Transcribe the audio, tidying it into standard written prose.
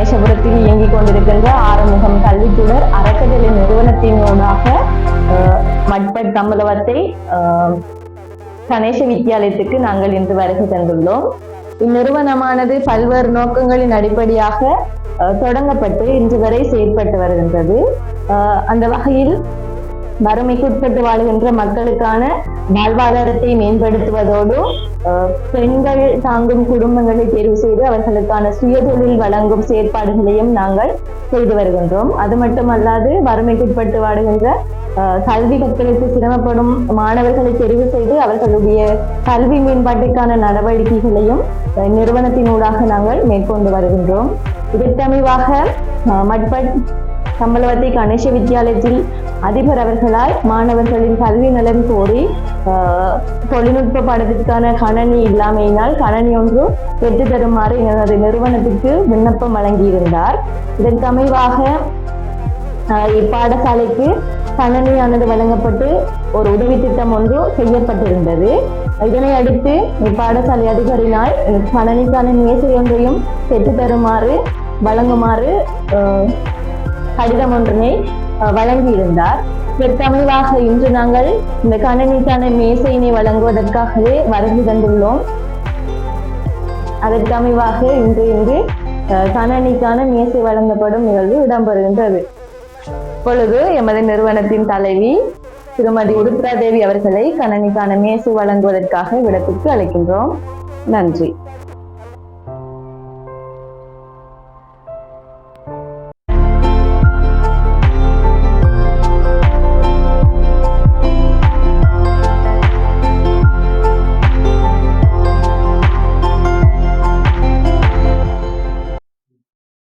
கணேசபுரத்தில் இயங்கிக் கொண்டிருக்கின்ற ஆறுமுகம் கல்வித்துடர் அறக்கட்டளை நிறுவனத்தினூடாக மட்பட் தம்பலவத்தை கணேச வித்தியாலயத்துக்கு நாங்கள் இன்று வருகை தந்துள்ளோம். இந்நிறுவனமானது பல்வேறு நோக்கங்களின் அடிப்படையாக தொடங்கப்பட்டு இன்று வரை செயற்பட்டு வருகின்றது. அந்த வகையில் வறுமைக்குட்பட்டு வாழ்கின்ற மக்களுக்கான வாழ்வாதாரத்தை மேம்படுத்துவதோடு பெண்கள் தாங்கும் குடும்பங்களை தேர்வு செய்து அவர்களுக்கான சுயதொழில் வழங்கும் செயற்பாடுகளையும் நாங்கள் செய்து வருகின்றோம். அது மட்டுமல்லாது வறுமைக்குட்பட்டு வாடுகின்ற கல்வி கற்களுக்கு சிரமப்படும் மாணவர்களை தெரிவு செய்து அவர்களுடைய கல்வி மேம்பாட்டுக்கான நடவடிக்கைகளையும் நிறுவனத்தினூடாக நாங்கள் மேற்கொண்டு வருகின்றோம். இதற்கமைவாக மட்பட் தம்பலவத்தை கணேச வித்தியாலயத்தில் அதிபர் அவர்களால் மாணவர்களின் கல்வி நலன் கோரி தொழில்நுட்ப பாடத்திற்கான கணனி இல்லாமையினால் கணனி ஒன்று பெற்று தருமாறு எனது நிறுவனத்திற்கு விண்ணப்பம் வழங்கியிருந்தார். இதற்கமைவாக இப்பாடசாலைக்கு கணனியானது வழங்கப்பட்டு ஒரு உதவி திட்டம் ஒன்று செய்யப்பட்டிருந்தது. இதனை அடுத்து இப்பாடசாலை அதிபரினால் கணனிக்கான மேசை ஒன்றையும் பெற்று தருமாறு வழங்குமாறு கடிதம் ஒன்றினை வழங்கியிருந்தார். இதற்கமைவாக இன்று நாங்கள் இந்த கணனிக்கான மேசையினை வழங்குவதற்காகவே வருகை தந்துள்ளோம். அதற்கமைவாக இன்று கணனிக்கான மேசை வழங்கப்படும் நிகழ்வு இடம்பெறுகின்றது. இப்பொழுது எமது நிறுவனத்தின் தலைவி திருமதி உருத்ரா தேவி அவர்களை கணனிக்கான மேசை வழங்குவதற்காக விடத்திற்கு அழைக்கின்றோம். நன்றி.